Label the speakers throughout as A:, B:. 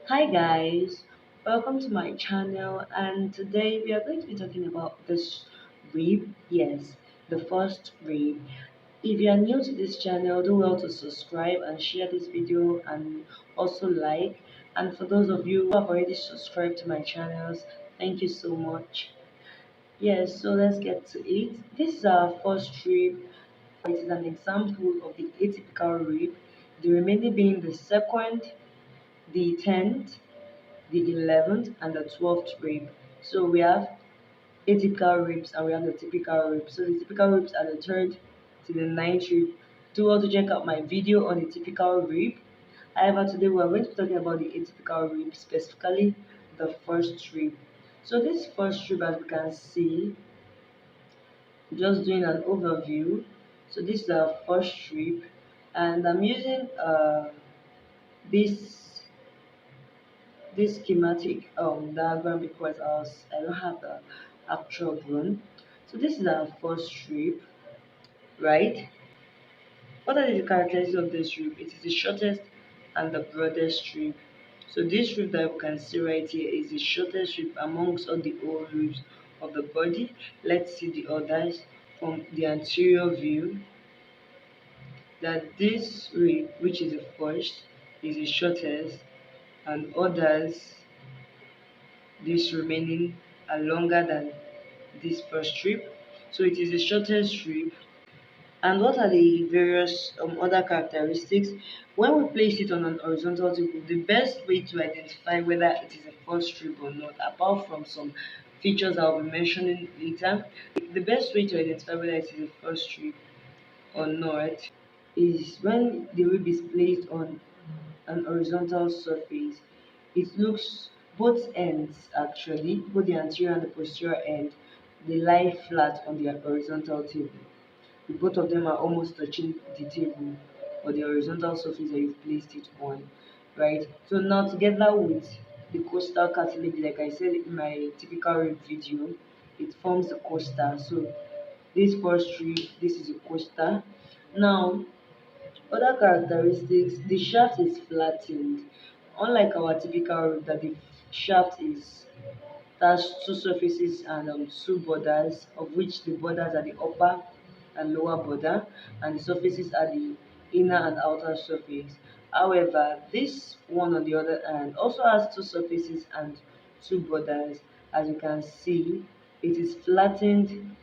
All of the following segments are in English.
A: Hi guys, welcome to my channel, and today we are going to be talking about this rib. Yes, the first rib. If you are new to this channel, do well to subscribe and share this video and also like. And for those of you who have already subscribed to my channels, thank you so much. Yes, so let's get to it. This is our first rib. It is an example of the atypical rib, the remaining being the second, the 10th, the 11th, and the 12th rib. So we have atypical ribs and we have the typical ribs. So the typical ribs are the third to the ninth rib. Do also check out my video on the typical rib. However, today we are going to be talking about the atypical rib, specifically the first rib. So this first rib, as you can see, just doing an overview. So this is our first rib, and I'm using this schematic diagram because I don't have the actual one. So this is our first strip, right? What are the characteristics of this strip? It is the shortest and the broadest strip. So this strip that you can see right here is the shortest strip amongst all the old ribs of the body. Let's see the others from the anterior view. That this rib, which is the first, is the shortest, and others this remaining are longer than this first strip. So it is the shortest strip. And what are the various other characteristics? When we place it on an horizontal table, the best way to identify whether it is a first strip or not, apart from some features I'll be mentioning later, the best way to identify whether it is a first strip or not is when the rib is placed on an horizontal surface. It looks both ends actually, both the anterior and the posterior end, they lie flat on the horizontal table. Both of them are almost touching the table or the horizontal surface that you've placed it on, right? So now together with the costal cartilage, like I said in my typical rib video, it forms the costa. So this first rib, this is a costa. Now other characteristics, the shaft is flattened. Unlike our typical rib that the shaft is has two surfaces and two borders, of which the borders are the upper and lower border, and the surfaces are the inner and outer surface. However, this one on the other hand also has two surfaces and two borders. As you can see, it is flattened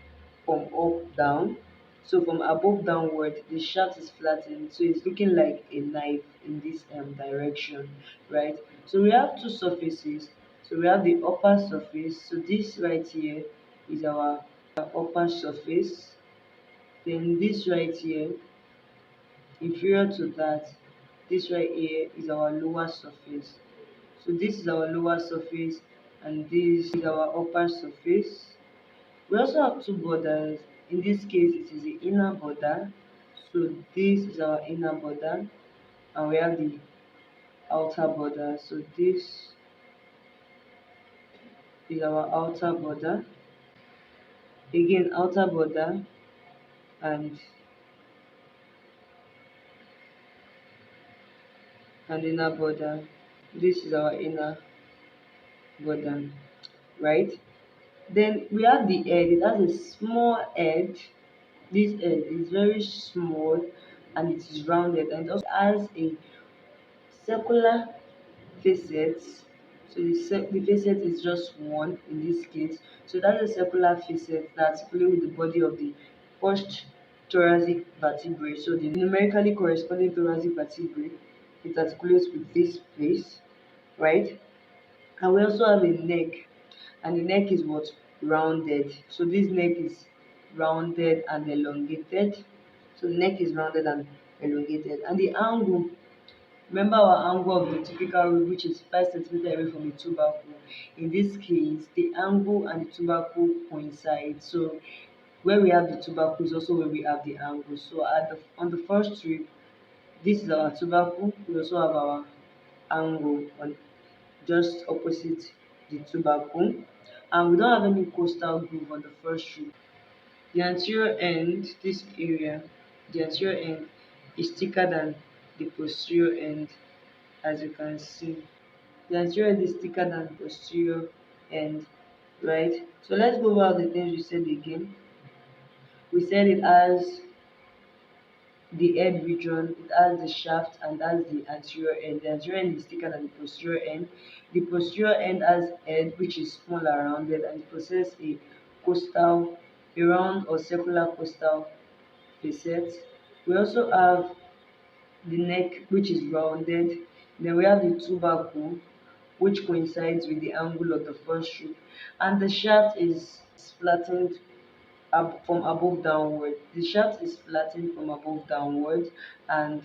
A: from up down. So from above downward, the shaft is flattened. So it's looking like a knife in this direction, right? So we have two surfaces. So we have the upper surface. So this right here is our upper surface. Then this right here, inferior to that, this right here is our lower surface. So this is our lower surface and this is our upper surface. We also have two borders. In this case, it is the inner border. So this is our inner border, and we have the outer border. So this is our outer border. Again, outer border and inner border. This is our inner border, right? Then we have the head. It has a small head. This head is very small and it is rounded, and it also has a circular facets. So the facet is just one in this case. So that's a circular facet that's articulates with the body of the first thoracic vertebrae. So the numerically corresponding thoracic vertebrae, it articulates with this place, right? And we also have a neck, and the neck is what? Rounded. So this neck is rounded and elongated. So the neck is rounded and elongated. And the angle, remember our angle of the typical rib, which is 5 centimeters away from the tubercle. In this case, the angle and the tubercle coincide. So where we have the tubercle is also where we have the angle. So on the first rib, this is our tubercle. We also have our angle on just opposite the tubercle. And we don't have any costal groove on the first rib. The anterior end, this area, the anterior end is thicker than the posterior end, as you can see. The anterior end is thicker than the posterior end, right? So let's go over the things we said again. We said it has the head region, it has the shaft, and has the anterior end. The anterior end is thicker than the posterior end. The posterior end has head which is small and rounded, and it possesses a round or circular costal facet. We also have the neck which is rounded. Then we have the tubercle which coincides with the angle of the first rib, and the shaft is flattened up from above downward. The shaft is flattened from above downward, and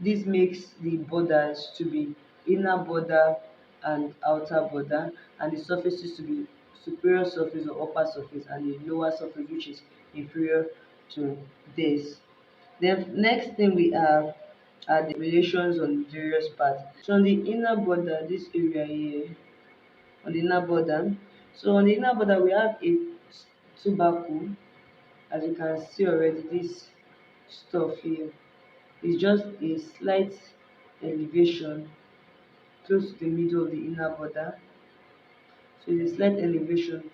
A: this makes the borders to be inner border and outer border, and the surfaces to be superior surface or upper surface, and the lower surface which is inferior to this. Then next thing we have are the relations on various parts. So on the inner border, this area here, on the inner border, so on the inner border we have a tubercle. As you can see already, this stuff here is just a slight elevation close to the middle of the inner border. So it's a slight elevation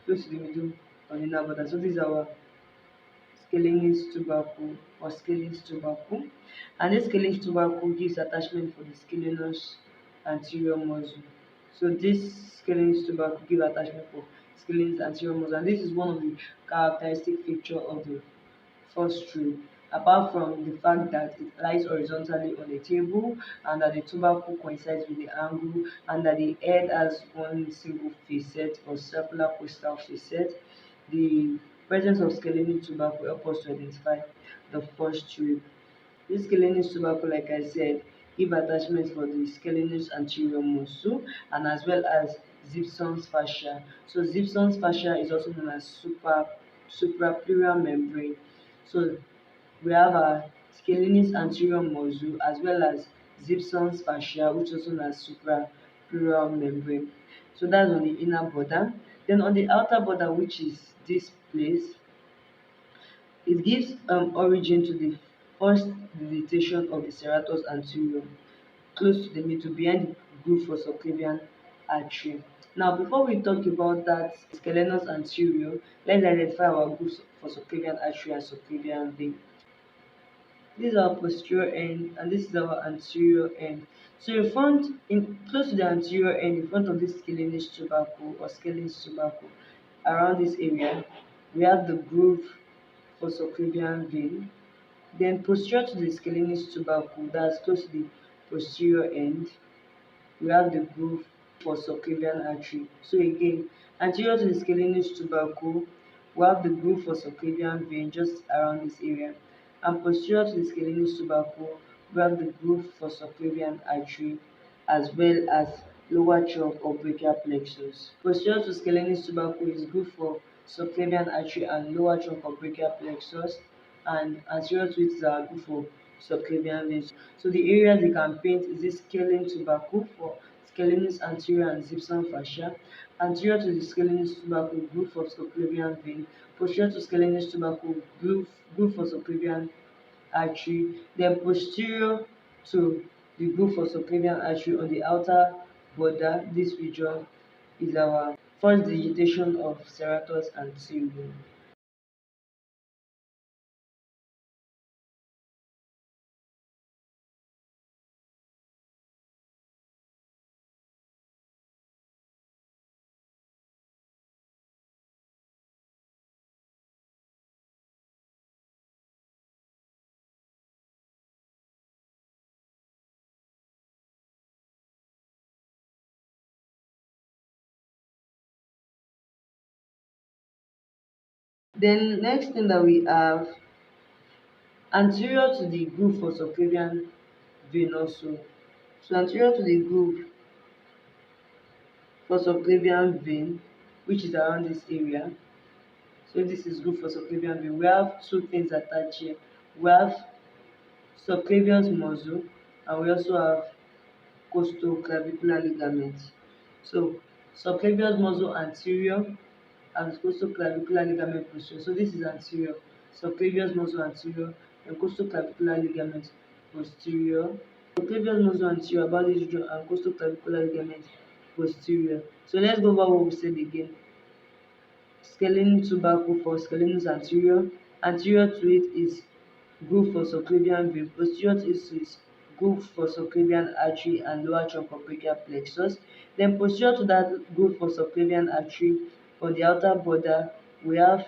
A: close to the middle of the inner border. So this is our scalenus tubercle or scalene tubercle. And this scalene tubercle gives attachment for the scalenus anterior muscle. So this scalene tubercle gives attachment for scalene anterior muscle, and this is one of the characteristic feature of the first rib, apart from the fact that it lies horizontally on a table, and that the tubercle coincides with the angle, and that the head has one single facet or circular costal facet. The presence of scalene tubercle helps us to identify the first rib. This scalenus tubercle, like I said, give attachment for the scalenus anterior muscle, and as well as Zipson's fascia. So Zipson's fascia is also known as suprapleural membrane. So we have our scalenus anterior muscle as well as Zipson's fascia, which is also known as suprapleural membrane. So that's on the inner border. Then on the outer border, which is this place, it gives origin to the first dilatation of the serratus anterior, close to the middle, behind the groove for subclavian artery. Now, before we talk about that scalenus anterior, let's identify our grooves for subclavian artery and subclavian vein. This is our posterior end, and this is our anterior end. So in close to the anterior end, in front of this scalenus tubercle or scalene tubercle, around this area, we have the groove for subclavian vein. Then posterior to the scalenus tubercle, that's close to the posterior end, we have the groove for subclavian artery. So again, anterior to the scalenus tubercle, we have the groove for subclavian vein just around this area. And posterior to the scalenus tubercle, we have the groove for subclavian artery as well as lower trunk or brachial plexus. Posterior to scalenus tubercle is groove for subclavian artery and lower trunk or brachial plexus, and anterior to it is our groove for subclavian vein. So the areas they can paint is this scalene tubercle for scalenus anterior and Zipson fascia, anterior to the scalenus tubercle groove for subclavian vein, posterior to scalenus tubercle groove for subclavian artery, then posterior to the groove for subclavian artery on the outer border, this region is our first digitation of serratus anterior. Then next thing that we have anterior to the groove for subclavian vein also. So anterior to the groove for subclavian vein, which is around this area. So this is groove for subclavian vein. We have two things attached here. We have subclavius muscle, and we also have costoclavicular ligament. So subclavius muscle anterior and costoclavicular ligament posterior. So this is anterior. Subclavius muscle anterior and costoclavicular ligament posterior. Subclavius muscle anterior about this region and costoclavicular ligament posterior. So let's go over what we said again. Scalene tubercle for scalenus anterior. Anterior to it is groove for subclavian vein. Posterior to it is groove for subclavian artery and lower trunk of brachial plexus. Then posterior to that groove for subclavian artery, on the outer border, we have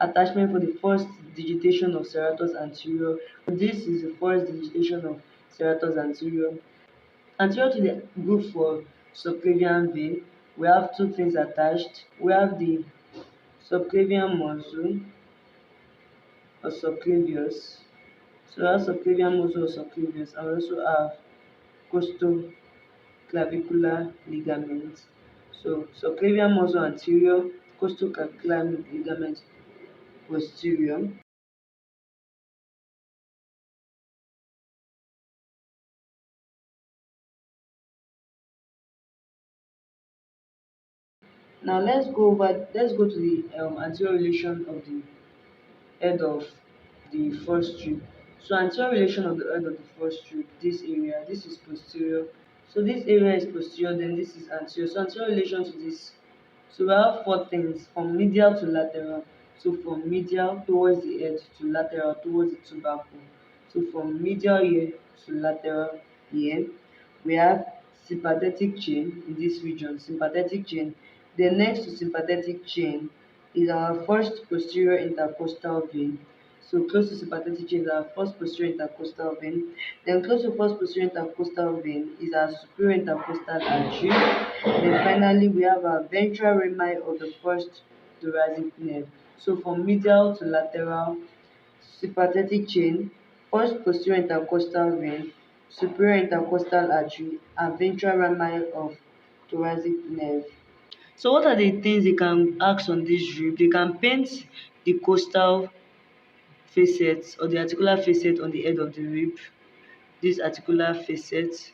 A: attachment for the first digitation of serratus anterior. This is the first digitation of serratus anterior. Anterior to the groove for subclavian vein, we have two things attached. We have the subclavian muscle or subclavius. So we have subclavian muscle or subclavius, and we also have costoclavicular ligament. So subclavian muscle anterior, costoclavicular ligament posterior. Now let's go to the anterior relation of the head of the first strip. So anterior relation of the head of the first strip, this area, this is posterior. So this area is posterior, then this is anterior. So anterior relation to this. So we have four things from medial to lateral. So from medial towards the head to lateral towards the tubercle. So from medial here to lateral here, we have sympathetic chain in this region, sympathetic chain. Then next to sympathetic chain is our first posterior intercostal vein. So close to sympathetic chain is our first posterior intercostal vein. Then close to first posterior intercostal vein is our superior intercostal artery. Then finally we have our ventral rami of the first thoracic nerve. So from medial to lateral, sympathetic chain, first posterior intercostal vein, superior intercostal artery, and ventral rami of thoracic nerve. So what are the things they can ask on this drip? They can paint the costal facet or the articular facet on the head of the rib, this articular facet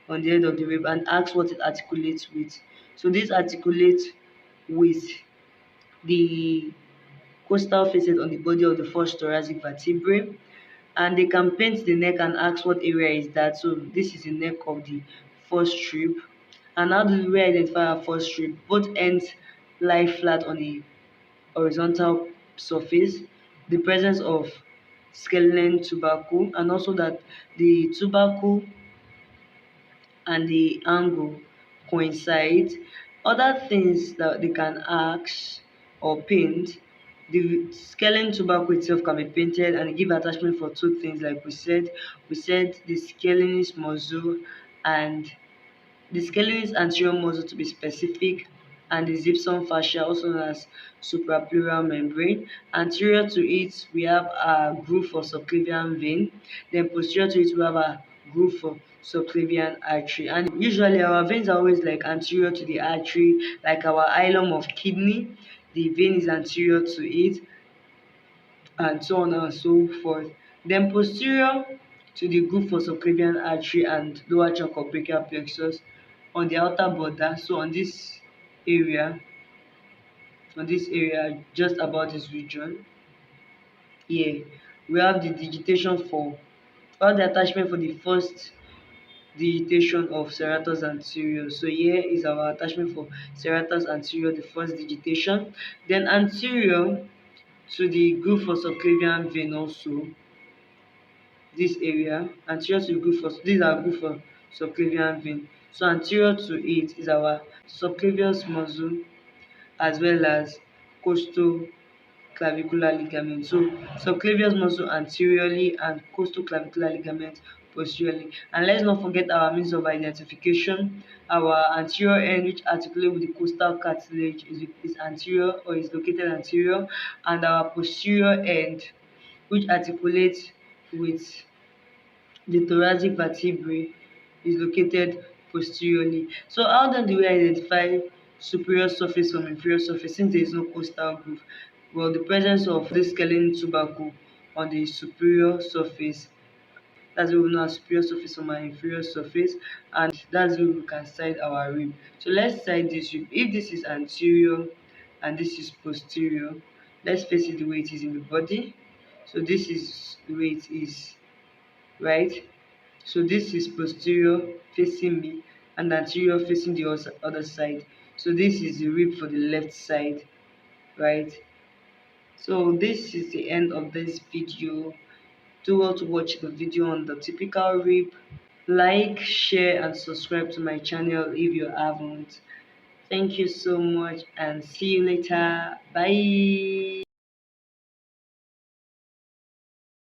A: on the head of the rib, and ask what it articulates with. So this articulates with the costal facet on the body of the first thoracic vertebrae, and they can paint the neck and ask what area is that. So this is the neck of the first strip. And how do we identify our first strip? Both ends lie flat on the horizontal surface, the presence of scalene tubercle, and also that the tubercle and the angle coincide. Other things that they can ask or paint, the scalene tubercle itself can be painted and give attachment for two things like we said the scalenus muscle and the scalene anterior muscle to be specific, and the gypsum fascia, also known as suprapleural membrane. Anterior to it, we have a groove for subclavian vein. Then posterior to it, we have a groove for subclavian artery. And usually our veins are always like anterior to the artery, like our hilum of kidney. The vein is anterior to it, and so on and so forth. Then posterior to the groove for subclavian artery and lower trunk of brachial plexus on the outer border. So on this area, just about this region here, we have the digitation for all the attachment for the first digitation of serratus anterior. So here is our attachment for serratus anterior, the first digitation. Then anterior to the groove for subclavian vein also, this area, anterior to the groove for this is our groove for subclavian vein. So anterior to it is our subclavius muscle as well as costoclavicular ligament. So subclavius muscle anteriorly and costoclavicular ligament posteriorly. And let's not forget our means of identification. Our anterior end, which articulates with the costal cartilage, is anterior or is located anterior, and our posterior end, which articulates with the thoracic vertebrae, is located posteriorly. So how then do we identify superior surface from inferior surface since there is no costal groove? Well, the presence of this scalene tubercle on the superior surface, that's what we know as superior surface from our inferior surface, and that's where we can side our rib. So let's side this rib. If this is anterior and this is posterior, let's face it the way it is in the body. So this is the way it is, right? So this is posterior facing me and anterior facing the other side. So this is the rib for the left side, right? So this is the end of this video. Do well to watch the video on the typical rib. Like, share, and subscribe to my channel if you haven't. Thank you so much and see you later. Bye.